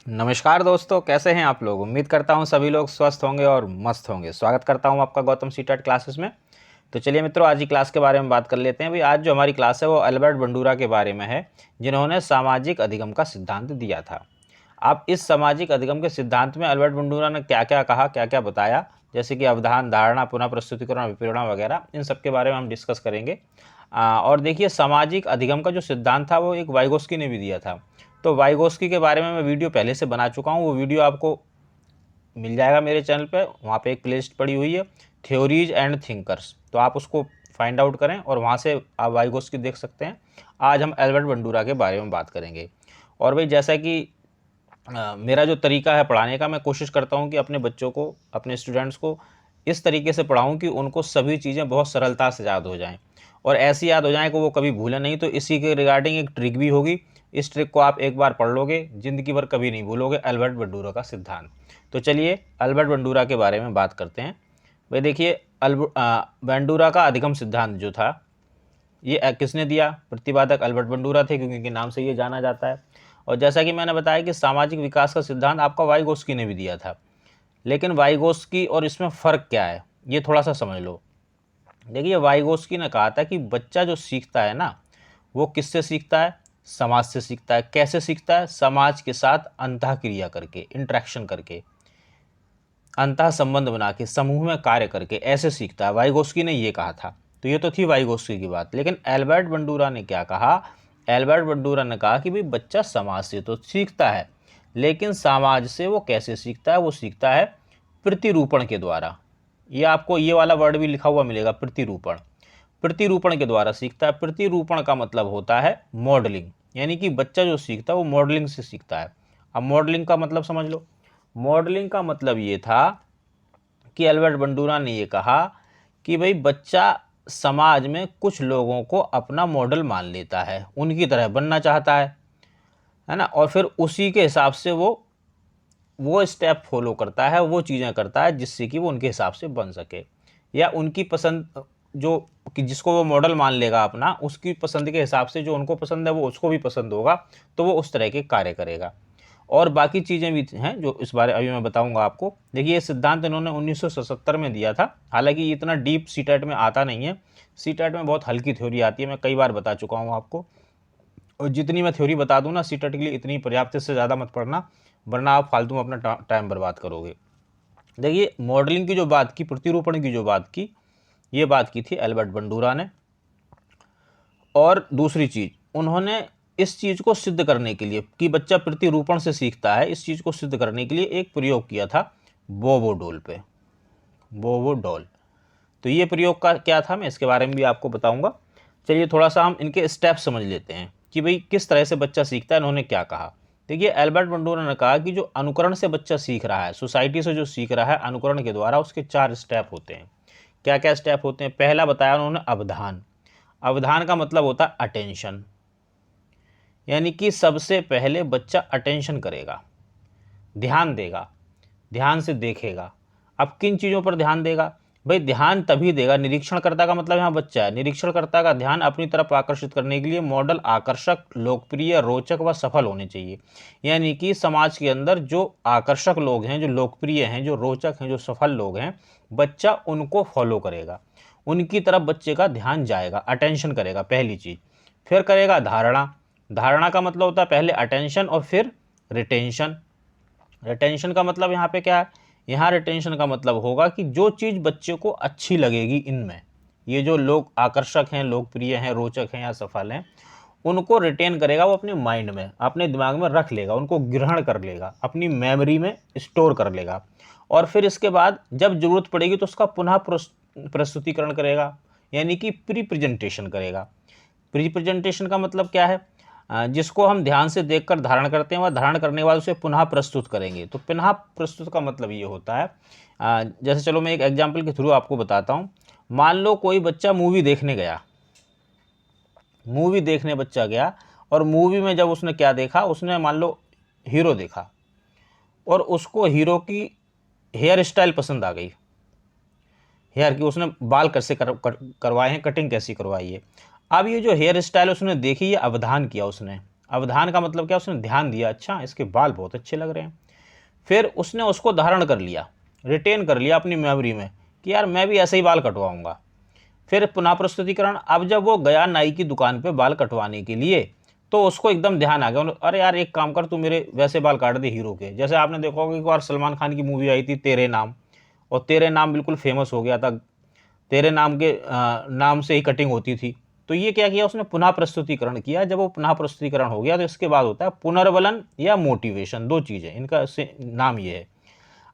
नमस्कार दोस्तों, कैसे हैं आप लोग। उम्मीद करता हूं सभी लोग स्वस्थ होंगे और मस्त होंगे। स्वागत करता हूं आपका गौतम सीटेट क्लासेस में। तो चलिए मित्रों, आज की क्लास के बारे में बात कर लेते हैं। भाई आज जो हमारी क्लास है वो अल्बर्ट बंडूरा के बारे में है, जिन्होंने सामाजिक अधिगम का सिद्धांत दिया था। आप इस सामाजिक अधिगम के सिद्धांत में अल्बर्ट बंडूरा ने क्या क्या कहा, क्या क्या बताया, जैसे कि अवधान, धारणा, पुनः प्रस्तुतिकरण, विपणन वगैरह, इन सब के बारे में हम डिस्कस करेंगे। और देखिए, सामाजिक अधिगम का जो सिद्धांत था वो एक वाइगोस्की ने भी दिया था। तो वाइगोस्की के बारे में मैं वीडियो पहले से बना चुका हूँ, वो वीडियो आपको मिल जाएगा मेरे चैनल पे। वहाँ पे एक प्लेलिस्ट पड़ी हुई है, थ्योरीज एंड थिंकर्स, तो आप उसको फाइंड आउट करें और वहाँ से आप वाइगोस्की देख सकते हैं। आज हम एल्बर्ट बंडूरा के बारे में बात करेंगे। और भाई जैसा कि मेरा जो तरीका है पढ़ाने का, मैं कोशिश करता हूँ कि अपने बच्चों को, अपने स्टूडेंट्स को इस तरीके से पढ़ाऊँ कि उनको सभी चीज़ें बहुत सरलता से याद हो जाएं और ऐसी याद हो जाएं कि वो कभी भूलें नहीं। तो इसी के रिगार्डिंग एक ट्रिक भी होगी। इस ट्रिक को आप एक बार पढ़ लोगे, ज़िंदगी भर कभी नहीं भूलोगे, अल्बर्ट बंडूरा का सिद्धांत। तो चलिए अल्बर्ट बंडूरा के बारे में बात करते हैं। भाई देखिए, बंडूरा का अधिगम सिद्धांत जो था, ये किसने दिया? प्रतिपादक अल्बर्ट बंडूरा थे, क्योंकि इनके नाम से ये जाना जाता है। और जैसा कि मैंने बताया कि सामाजिक विकास का सिद्धांत आपका वाइगोस्की ने भी दिया था। लेकिन वाइगोस्की और इसमें फ़र्क क्या है, ये थोड़ा सा समझ लो। देखिए, वाइगोस्की ने कहा था कि बच्चा जो सीखता है ना, वो किससे सीखता है? समाज से सीखता है। कैसे सीखता है? समाज के साथ अंतःक्रिया करके, इंटरेक्शन करके, अंतः संबंध बना के, समूह में कार्य करके, ऐसे सीखता है। वाइगोस्की ने ये कहा था। तो ये तो थी वाइगोस्की की बात। लेकिन एल्बर्ट बंडूरा ने क्या कहा? एल्बर्ट बंडूरा ने कहा कि भाई बच्चा समाज से तो सीखता है, लेकिन समाज से वो कैसे सीखता है? वो सीखता है प्रतिरूपण के द्वारा। ये आपको ये वाला वर्ड भी लिखा हुआ मिलेगा, प्रतिरूपण। प्रतिरूपण के द्वारा सीखता है। प्रतिरूपण का मतलब होता है मॉडलिंग, यानी कि बच्चा जो सीखता है वो मॉडलिंग से सीखता है। अब मॉडलिंग का मतलब समझ लो। मॉडलिंग का मतलब ये था कि अल्बर्ट बंडूरा ने ये कहा कि भाई बच्चा समाज में कुछ लोगों को अपना मॉडल मान लेता है, उनकी तरह बनना चाहता है ना, और फिर उसी के हिसाब से वो स्टेप फॉलो करता है, वो चीज़ें करता है जिससे कि वो उनके हिसाब से बन सके, या उनकी पसंद जो कि जिसको वो मॉडल मान लेगा अपना, उसकी पसंद के हिसाब से जो उनको पसंद है वो उसको भी पसंद होगा, तो वो उस तरह के कार्य करेगा। और बाकी चीज़ें भी हैं जो इस बारे अभी मैं बताऊंगा आपको। देखिए, ये सिद्धांत इन्होंने 1977 में दिया था। हालांकि इतना डीप सीटेट में आता नहीं है। सीटेट में बहुत हल्की थ्योरी आती है, मैं कई बार बता चुका हूँ आपको। और जितनी मैं थ्योरी बता दूँ ना सीटेट के लिए, इतनी पर्याप्त, इससे ज़्यादा मत पढ़ना, वरना आप फालतू में अपना टाइम बर्बाद करोगे। देखिए, मॉडलिंग की जो बात की, प्रतिरूपण की जो बात की, ये बात की थी एल्बर्ट बंडूरा ने। और दूसरी चीज़, उन्होंने इस चीज़ को सिद्ध करने के लिए कि बच्चा प्रतिरूपण से सीखता है, इस चीज़ को सिद्ध करने के लिए एक प्रयोग किया था बोबो डॉल पे। बोबो डॉल। तो ये प्रयोग का क्या था, मैं इसके बारे में भी आपको बताऊंगा। चलिए थोड़ा सा हम इनके स्टेप समझ लेते हैं कि भाई किस तरह से बच्चा सीखता है, इन्होंने क्या कहा। देखिए, एल्बर्ट बंडूरा ने कहा कि जो अनुकरण से बच्चा सीख रहा है, सोसाइटी से जो सीख रहा है अनुकरण के द्वारा, उसके 4 स्टेप होते हैं। क्या क्या स्टेप होते हैं? पहला बताया उन्होंने अवधान। अवधान का मतलब होता है अटेंशन, यानी कि सबसे पहले बच्चा अटेंशन करेगा, ध्यान देगा, ध्यान से देखेगा। अब किन चीज़ों पर ध्यान देगा? भाई ध्यान तभी देगा, निरीक्षणकर्ता का मतलब यहाँ बच्चा है, निरीक्षणकर्ता का ध्यान अपनी तरफ आकर्षित करने के लिए मॉडल आकर्षक, लोकप्रिय, रोचक व सफल होने चाहिए। यानी कि समाज के अंदर जो आकर्षक लोग हैं, जो लोकप्रिय हैं, जो रोचक हैं, जो सफल लोग हैं, बच्चा उनको फॉलो करेगा, उनकी तरफ बच्चे का ध्यान जाएगा, अटेंशन करेगा, पहली चीज़। फिर करेगा धारणा। धारणा का मतलब होता है पहले अटेंशन और फिर रिटेंशन। रिटेंशन का मतलब यहाँ पे क्या है? यहाँ रिटेंशन का मतलब होगा कि जो चीज़ बच्चे को अच्छी लगेगी इनमें, ये जो लोग आकर्षक हैं, लोकप्रिय हैं, रोचक हैं या सफल हैं, उनको रिटेन करेगा, वो अपने माइंड में, अपने दिमाग में रख लेगा, उनको ग्रहण कर लेगा, अपनी मेमोरी में स्टोर कर लेगा। और फिर इसके बाद जब जरूरत पड़ेगी तो उसका पुनः प्रस्तुतिकरण करेगा, यानी कि प्री प्रेजेंटेशन करेगा। प्री प्रेजेंटेशन का मतलब क्या है? जिसको हम ध्यान से देखकर धारण करते हैं, वह धारण करने के बाद उसे पुनः प्रस्तुत करेंगे। तो पुनः प्रस्तुत का मतलब ये होता है, जैसे चलो मैं एक एग्जाम्पल के थ्रू आपको बताता हूँ। मान लो कोई बच्चा मूवी देखने गया, मूवी देखने बच्चा गया, और मूवी में जब उसने क्या देखा, उसने मान लो हीरो देखा, और उसको हीरो की हेयर स्टाइल पसंद आ गई, हेयर की, उसने बाल कैसे करवाए हैं, कटिंग कैसी करवाई है। अब ये जो हेयर स्टाइल उसने देखी, ये अवधान किया उसने, अवधान का मतलब क्या, उसने ध्यान दिया, अच्छा इसके बाल बहुत अच्छे लग रहे हैं। फिर उसने उसको धारण कर लिया, रिटेन कर लिया अपनी मेमोरी में कि यार मैं भी ऐसे ही बाल कटवाऊंगा। फिर पुनः प्रस्तुतिकरण, अब जब वो गया नाई की दुकान पे बाल कटवाने के लिए तो उसको एकदम ध्यान आ गया, अरे यार एक काम कर, तू मेरे वैसे बाल काट दे हीरो के। जैसे आपने देखा होगा एक बार सलमान खान की मूवी आई थी तेरे नाम, और तेरे नाम बिल्कुल फेमस हो गया था, तेरे नाम के नाम से ही कटिंग होती थी। तो ये क्या किया उसने, पुनः प्रस्तुतिकरण किया। जब वो पुनः प्रस्तुतिकरण हो गया तो इसके बाद होता है पुनर्बलन या मोटिवेशन, दो चीज़ें इनका नाम ये है।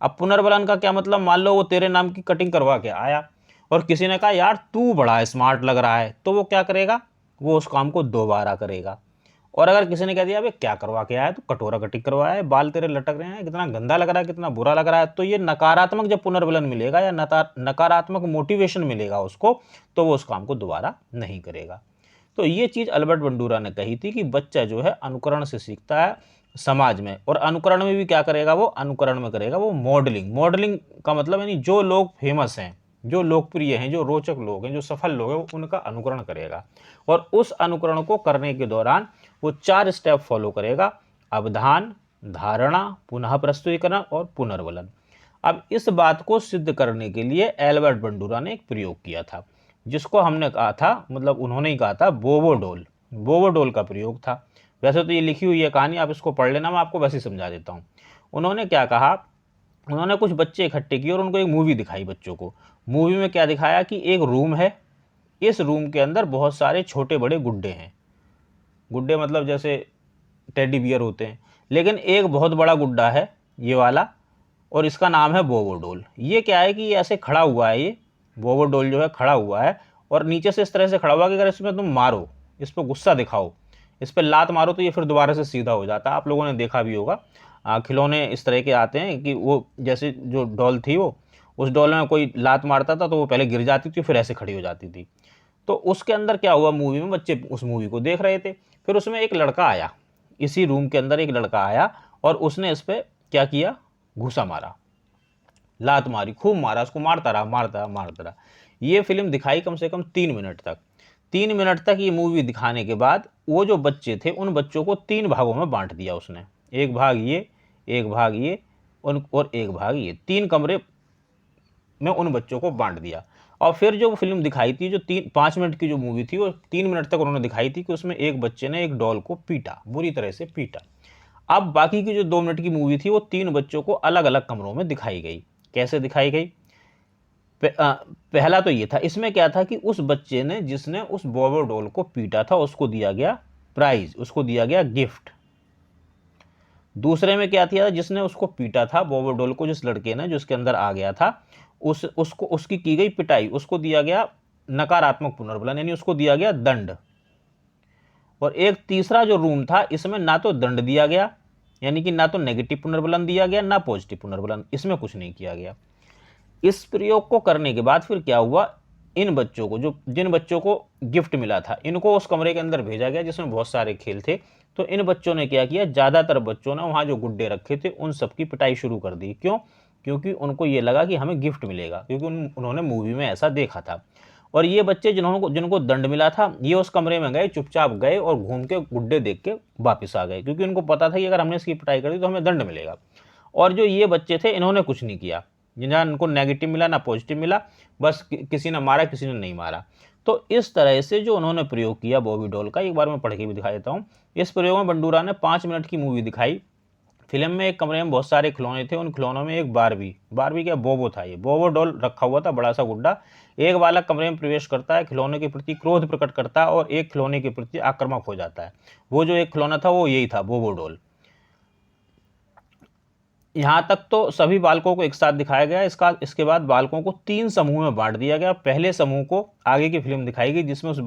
अब पुनर्बलन का क्या मतलब, मान लो वो तेरे नाम की कटिंग करवा के आया और किसी ने कहा यार तू बड़ा स्मार्ट लग रहा है, तो वो क्या करेगा, वो उस काम को दोबारा करेगा। और अगर किसी ने कह दिया अबे क्या करवा के आया है, तो कटोरा कटिंग करवाया है, बाल तेरे लटक रहे हैं, कितना गंदा लग रहा है, कितना बुरा लग रहा है, तो ये नकारात्मक जब पुनर्बलन मिलेगा या नकारात्मक मोटिवेशन मिलेगा उसको, तो वो उस काम को दोबारा नहीं करेगा। तो ये चीज़ अल्बर्ट बंडूरा ने कही थी कि बच्चा जो है अनुकरण से सीखता है समाज में, और अनुकरण में भी क्या करेगा, वो अनुकरण में करेगा वो मॉडलिंग। मॉडलिंग का मतलब यानी जो लोग फेमस हैं, जो लोकप्रिय हैं, जो रोचक लोग हैं, जो सफल लोग हैं, वो उनका अनुकरण करेगा। और उस अनुकरण को करने के दौरान वो 4 स्टेप फॉलो करेगा, अवधान, धारणा, पुनः प्रस्तुतिकरण और पुनर्बलन। अब इस बात को सिद्ध करने के लिए एल्बर्ट बंडूरा ने एक प्रयोग किया था, जिसको हमने कहा था, मतलब उन्होंने ही कहा था, बोबोडोल। बोबोडोल का प्रयोग था। वैसे तो ये लिखी हुई है कहानी, आप इसको पढ़ लेना, मैं आपको वैसे ही समझा देता हूँ। उन्होंने क्या कहा, उन्होंने कुछ बच्चे इकट्ठे किए और उनको एक मूवी दिखाई बच्चों को। मूवी में क्या दिखाया कि एक रूम है, इस रूम के अंदर बहुत सारे छोटे बड़े गुड्डे हैं। गुड्डे मतलब जैसे टेडी बियर होते हैं, लेकिन एक बहुत बड़ा गुड्डा है ये वाला, और इसका नाम है बोबोडोल। ये क्या है कि ये ऐसे खड़ा हुआ है, ये बोबोडोल जो है खड़ा हुआ है, और नीचे से इस तरह से खड़ा हुआ कि अगर इसमें तुम मारो, इस पर गुस्सा दिखाओ, इस पर लात मारो, तो ये फिर दोबारा से सीधा हो जाता है। आप लोगों ने देखा भी होगा, खिलौने इस तरह के आते हैं कि वो जैसे जो डॉल थी, वो उस डॉल में कोई लात मारता था तो वो पहले गिर जाती थी, फिर ऐसे खड़ी हो जाती थी। तो उसके अंदर क्या हुआ, मूवी में बच्चे उस मूवी को देख रहे थे, फिर उसमें एक लड़का आया, इसी रूम के अंदर एक लड़का आया और उसने इस पर क्या किया, घूसा मारा, लात मारी, खूब मारा, उसको मारता रहा, मारता रहा। ये फिल्म दिखाई कम से कम 3 मिनट तक। 3 मिनट तक ये मूवी दिखाने के बाद वो जो बच्चे थे उन बच्चों को 3 भागों में बांट दिया उसने, एक भाग ये, एक भाग ये, और एक भाग ये, 3 कमरे में उन बच्चों को बांट दिया। और फिर जो फिल्म दिखाई थी, जो 5 मिनट की जो मूवी थी, वो 3 मिनट तक उन्होंने दिखाई थी कि उसमें एक बच्चे ने एक डॉल को पीटा, बुरी तरह से पीटा। अब बाकी की जो 2 मिनट की मूवी थी वो 3 बच्चों को अलग अलग कमरों में दिखाई गई। कैसे दिखाई गई, पहला तो ये था, इसमें क्या था कि उस बच्चे ने जिसने उस बॉबो डॉल को पीटा था उसको दिया गया प्राइज, उसको दिया गया गिफ्ट। दूसरे में क्या था, जिसने उसको पीटा था बॉबो डॉल को, जिस लड़के ने, जिसके अंदर आ गया था, उसको उसकी की गई पिटाई, उसको दिया गया नकारात्मक पुनर्बलन, यानी उसको दिया गया दंड। और एक तीसरा जो रूम था, इसमें ना तो दंड दिया गया, यानी कि ना तो नेगेटिव पुनर्बलन दिया गया, ना पॉजिटिव पुनर्बलन, इसमें कुछ नहीं किया गया। इस प्रयोग को करने के बाद फिर क्या हुआ, इन बच्चों को, जो जिन बच्चों को गिफ्ट मिला था, इनको उस कमरे के अंदर भेजा गया जिसमें बहुत सारे खेल थे। तो इन बच्चों ने क्या किया, ज़्यादातर बच्चों ने वहाँ जो गुड्डे रखे थे उन सब की पिटाई शुरू कर दी। क्यों, क्योंकि उनको ये लगा कि हमें गिफ्ट मिलेगा, क्योंकि उन्होंने मूवी में ऐसा देखा था। और ये बच्चे जिनको दंड मिला था, ये उस कमरे में गए, चुपचाप गए और घूम के गुड्डे देख के वापस आ गए, क्योंकि उनको पता था कि अगर हमने इसकी पिटाई कर दी तो हमें दंड मिलेगा। और जो ये बच्चे थे, इन्होंने कुछ नहीं किया, जिन्हें इनको नेगेटिव मिला ना पॉजिटिव मिला, बस किसी ने मारा, किसी ने नहीं मारा। तो इस तरह से जो उन्होंने प्रयोग किया बॉबी डॉल का, एक बार मैं पढ़ के भी दिखा देता हूँ। इस प्रयोग में बंडूरा ने 5 मिनट की मूवी दिखाई। फिल्म में एक कमरे में बहुत सारे खिलौने थे, उन खिलौनों में एक बारबी क्या, बोबो था, ये बोबो डॉल रखा हुआ था, बड़ा सा गुड्डा। एक बालक कमरे में प्रवेश करता है, खिलौने के प्रति क्रोध प्रकट करता है और एक खिलौने के प्रति आक्रामक हो जाता है। वो जो एक खिलौना था वो यही था, बोबो डॉल। यहाँ तक तो सभी बालकों को एक साथ दिखाया गया। इसके बाद बालकों को 3 समूह में बांट दिया गया। पहले समूह को आगे की फिल्म दिखाई गई, जिसमें उस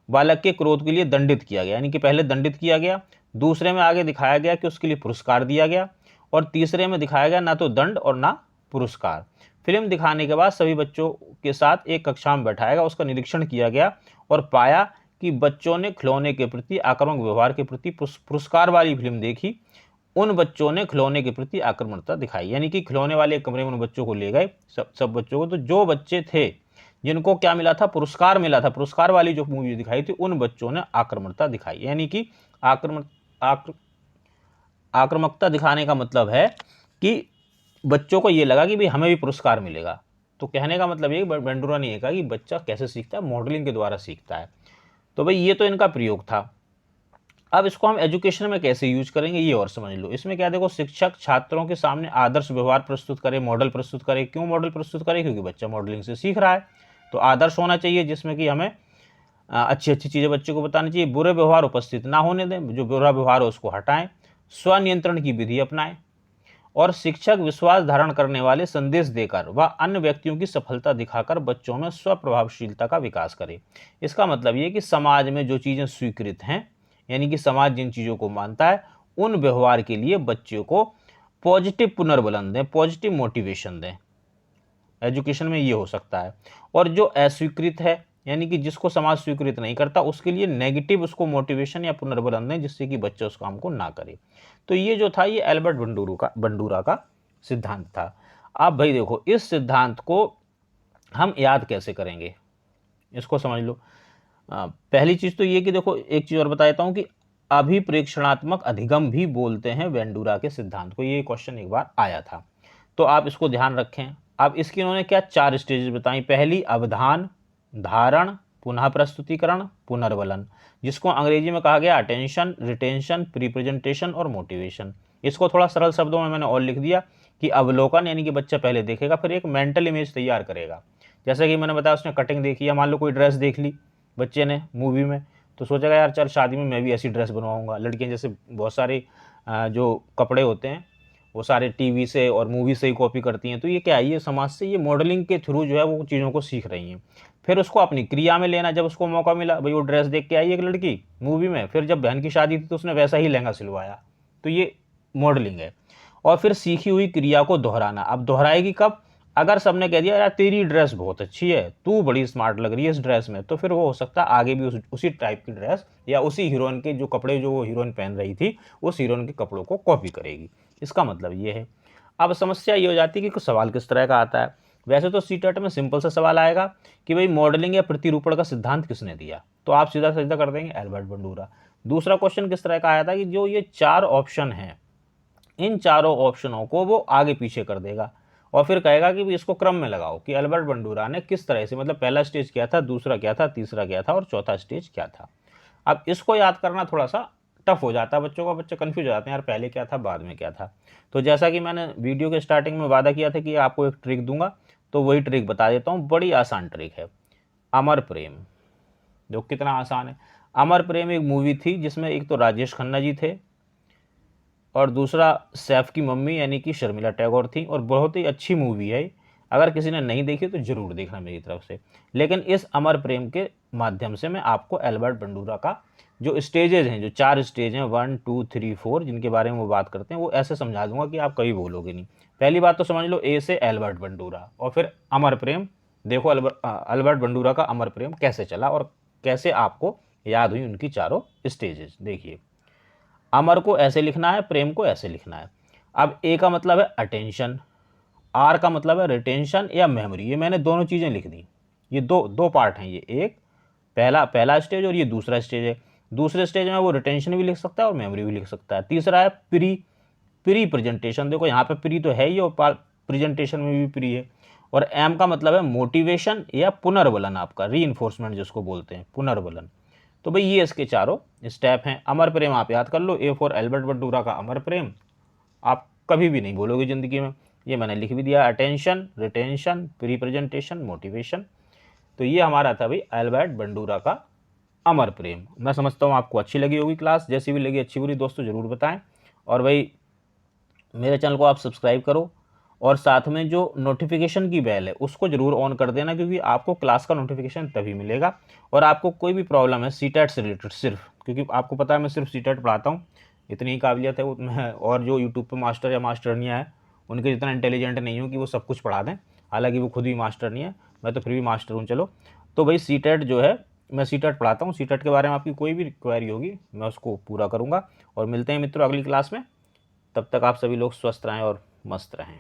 बालक के क्रोध के लिए दंडित किया गया, यानी कि पहले दंडित किया गया। दूसरे में आगे दिखाया गया कि उसके लिए पुरस्कार दिया गया, और तीसरे में दिखाया गया ना तो दंड और ना पुरस्कार। फिल्म दिखाने के बाद सभी बच्चों के साथ एक कक्षा में बैठाया गया, उसका निरीक्षण किया गया और पाया कि बच्चों ने खिलौने के प्रति आक्रामक व्यवहार के प्रति पुरस्कार वाली फिल्म देखी, उन बच्चों ने खिलौने के प्रति आक्रामकता दिखाई। यानी कि खिलौने वाले कमरे में उन बच्चों को ले गए, सब बच्चों को। तो जो बच्चे थे जिनको क्या मिला था, पुरस्कार मिला था, पुरस्कार वाली जो मूवी दिखाई थी, उन बच्चों ने आक्रामकता दिखाई। यानी कि आक्रामकता दिखाने का मतलब है कि बच्चों को ये लगा कि भाई हमें भी पुरस्कार मिलेगा। तो कहने का मतलब ये बेंडूरा ने ये कहा कि बच्चा कैसे सीखता है, मॉडलिंग के द्वारा सीखता है। तो भाई ये तो इनका प्रयोग था। अब इसको हम एजुकेशन में कैसे यूज करेंगे ये और समझ लो। इसमें क्या देखो, शिक्षक छात्रों के सामने आदर्श व्यवहार प्रस्तुत करे, मॉडल प्रस्तुत करे। क्यों मॉडल प्रस्तुत करे? क्योंकि बच्चा मॉडलिंग से सीख रहा है। तो आदर्श होना चाहिए जिसमें कि हमें अच्छी अच्छी चीज़ें बच्चे को बतानी चाहिए। बुरे व्यवहार उपस्थित ना होने दें, जो बुरा व्यवहार हो उसको हटाएं। स्वनियंत्रण की विधि अपनाएं और शिक्षक विश्वास धारण करने वाले संदेश देकर व अन्य व्यक्तियों की सफलता दिखाकर बच्चों में स्वप्रभावशीलता का विकास करे। इसका मतलब ये कि समाज में जो चीज़ें स्वीकृत हैं, यानी कि समाज जिन चीज़ों को मानता है, उन व्यवहार के लिए बच्चों को पॉजिटिव पुनर्बलन दें, पॉजिटिव मोटिवेशन दें। एजुकेशन में ये हो सकता है। और जो अस्वीकृत है, यानी कि जिसको समाज स्वीकृत नहीं करता, उसके लिए नेगेटिव उसको मोटिवेशन या पुनर्बलन दें जिससे कि बच्चा उस काम को ना करे। तो ये जो था, ये एल्बर्ट बंडूरा का सिद्धांत था। अब भाई देखो, इस सिद्धांत को हम याद कैसे करेंगे, इसको समझ लो। पहली चीज़ तो ये कि देखो, एक चीज़ और बताता हूँ कि अभिप्रेक्षणात्मक अधिगम भी बोलते हैं बेंडूरा के सिद्धांत को। ये क्वेश्चन एक बार आया था, तो आप इसको ध्यान रखें। अब इसकी इन्होंने क्या 4 स्टेजेस बताई। पहली अवधान, धारण, पुनः प्रस्तुतिकरण, पुनर्बलन, जिसको अंग्रेजी में कहा गया अटेंशन, रिटेंशन, प्रीप्रेजेंटेशन और मोटिवेशन। इसको थोड़ा सरल शब्दों में मैंने और लिख दिया कि अवलोकन, यानी कि बच्चा पहले देखेगा, फिर एक मेंटल इमेज तैयार करेगा। जैसे कि मैंने बताया, उसने कटिंग देखी है, मान लो कोई ड्रेस देख ली बच्चे ने मूवी में, तो सोचेगा यार चल शादी में मैं भी ऐसी ड्रेस बनवाऊंगा। लड़कियां जैसे बहुत सारे जो कपड़े होते हैं वो सारे टीवी से और मूवी से ही कॉपी करती हैं। तो ये क्या है, ये समाज से, ये मॉडलिंग के थ्रू जो है वो चीज़ों को सीख रही हैं। फिर उसको अपनी क्रिया में लेना, जब उसको मौका मिला, भाई वो ड्रेस देख के आई एक लड़की मूवी में, फिर जब बहन की शादी थी तो उसने वैसा ही लहंगा सिलवाया, तो ये मॉडलिंग है। और फिर सीखी हुई क्रिया को दोहराना। अब दोहराएगी कब? अगर सबने कह दिया यार तेरी ड्रेस बहुत अच्छी है, तू बड़ी स्मार्ट लग रही है इस ड्रेस में, तो फिर वो हो सकता है आगे भी उसी टाइप की ड्रेस या उसी हीरोइन के जो कपड़े जो वो हीरोइन पहन रही थी, उस हीरोइन के कपड़ों को कॉपी करेगी। इसका मतलब ये है। अब समस्या ये हो जाती है कि कुछ सवाल किस तरह का आता है। वैसे तो सीटेट में सिंपल सा सवाल आएगा कि भाई मॉडलिंग या प्रतिरूपण का सिद्धांत किसने दिया, तो आप सीधा सीधा कर देंगे एल्बर्ट बंडूरा। दूसरा क्वेश्चन किस तरह का आया था कि जो ये 4 ऑप्शन हैं, इन चारों ऑप्शनों को वो आगे पीछे कर देगा और फिर कहेगा कि इसको क्रम में लगाओ कि एल्बर्ट बंडूरा ने किस तरह से, मतलब पहला स्टेज क्या था, दूसरा क्या था, तीसरा क्या था और चौथा स्टेज क्या था। अब इसको याद करना थोड़ा सा टफ हो जाता है बच्चों को, बच्चे कन्फ्यूज हो जाते हैं यार पहले क्या था बाद में क्या था। तो जैसा कि मैंने वीडियो के स्टार्टिंग में वादा किया था कि आपको एक ट्रिक दूंगा, तो वही ट्रिक बता देता हूँ। बड़ी आसान ट्रिक है। अमर प्रेम, जो कितना आसान है। अमर प्रेम एक मूवी थी जिसमें एक तो राजेश खन्ना जी थे और दूसरा सैफ की मम्मी यानी कि शर्मिला टैगोर थी, और बहुत ही अच्छी मूवी है। अगर किसी ने नहीं देखी तो ज़रूर देखना मेरी तरफ से। लेकिन इस अमर प्रेम के माध्यम से मैं आपको एल्बर्ट बंडूरा का जो स्टेजेज हैं, जो 4 स्टेज हैं 1 2 3 4 जिनके बारे में वो बात करते हैं, वो ऐसे समझा दूंगा कि आप कभी भूलोगे नहीं। पहली बात तो समझ लो, ए से एल्बर्ट बंडूरा और फिर अमर प्रेम। देखो एल्बर्ट बंडूरा का अमर प्रेम कैसे चला और कैसे आपको याद हुई उनकी चारों स्टेजेस। देखिए, अमर को ऐसे लिखना है, प्रेम को ऐसे लिखना है। अब ए का मतलब है अटेंशन, आर का मतलब है रिटेंशन या मेमोरी। ये मैंने दोनों चीज़ें लिख दी। ये दो दो पार्ट हैं, ये एक पहला स्टेज और ये दूसरा स्टेज है। दूसरे स्टेज में वो रिटेंशन भी लिख सकता है और मेमोरी भी लिख सकता है। तीसरा है प्री प्रेजेंटेशन। देखो यहाँ पे प्री तो है ही और प्रेजेंटेशन में भी प्री है। और एम का मतलब है मोटिवेशन या पुनर्बलन, आपका री इन्फोर्समेंट जिसको बोलते हैं, पुनर्बलन। तो भाई ये इसके चारों स्टेप हैं। अमर प्रेम आप याद कर लो, ए फॉर एल्बर्ट बंडूरा का अमर प्रेम, आप कभी भी नहीं बोलोगे ज़िंदगी में। ये मैंने लिख भी दिया, attention, retention, pre presentation, motivation. तो ये हमारा था भाई एल्बर्ट बंडूरा का अमर प्रेम। मैं समझता हूँ आपको अच्छी लगी होगी क्लास। जैसी भी लगी अच्छी बुरी दोस्तों ज़रूर बताएं। और भाई मेरे चैनल को आप सब्सक्राइब करो और साथ में जो नोटिफिकेशन की बेल है उसको ज़रूर ऑन कर देना, क्योंकि आपको क्लास का नोटिफिकेशन तभी मिलेगा। और आपको कोई भी प्रॉब्लम है सीटेट से रिलेटेड, सिर्फ क्योंकि आपको पता है मैं सिर्फ सीटेट पढ़ाता हूँ, इतनी ही काबिलियत है मैं। और जो यूट्यूब पर मास्टर या मास्टरनियाँ है उनके जितना इंटेलिजेंट नहीं हूँ कि वो सब कुछ पढ़ा दें, हालांकि वो खुद भी मास्टर नहीं है, मैं तो फिर भी मास्टर हूँ। चलो, तो भाई सीटेट जो है, मैं सीटेट पढ़ाता हूँ। सीटेट के बारे में आपकी कोई भी क्वेरी होगी मैं उसको पूरा करूँगा। और मिलते हैं मित्रों अगली क्लास में। तब तक आप सभी लोग स्वस्थ रहें और मस्त रहें।